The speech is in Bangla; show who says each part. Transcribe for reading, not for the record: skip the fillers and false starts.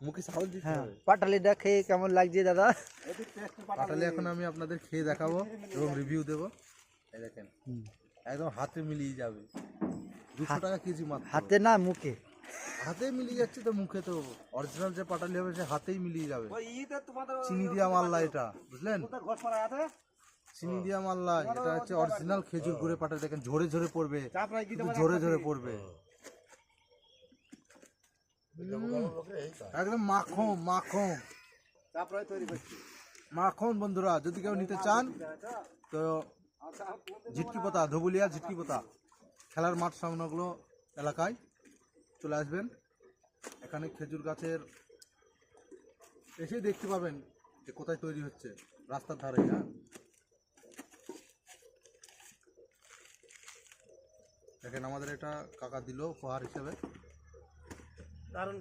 Speaker 1: মুখে সাউন্ড দিতে
Speaker 2: হ্যাঁ
Speaker 1: হবে।
Speaker 2: পাটালিটা খেয়ে কেমন লাগছে দাদা?
Speaker 1: পাটালি এখন আমি আপনাদের খেয়ে দেখাবো এবং রিভিউ দেবো। এই দেখেন একদম হাতে মিলিয়ে যাবে, 200 টাকা কেজি মাত্র।
Speaker 2: হাতে না মুখে?
Speaker 1: হাতে মিলিয়ে যাচ্ছে তো, মুখে তো অরিজিনাল যে পাটালি হবে সে হাতেই মিলিয়ে যাবে। চিনি দিয়া মাল্লা এটা, বুঝলেন? চিনি দিয়া মাল্লা, এটা হচ্ছে অরিজিনাল খেজুর গুড়ে পাটালি। দেখেন ঝরে ঝরে পড়বে, শুধু ঝরে ঝরে পড়বে। একদম মাখন মাখন মাখন। বন্ধুরা যদি কেউ নিতে চান তো ঝিটকিপোতা, ধবুলিয়া ঝিটকিপোতা খেলার মাঠ সংলগ্ন এলাকায় চলে আসবেন। এখানে খেজুর গাছের এসেই দেখতে পাবেন যে কোথায় তৈরি হচ্ছে, রাস্তার ধারে। হ্যাঁ, দেখেন আমাদের এটা কাকা দিল উপহার হিসেবে। দারুণ।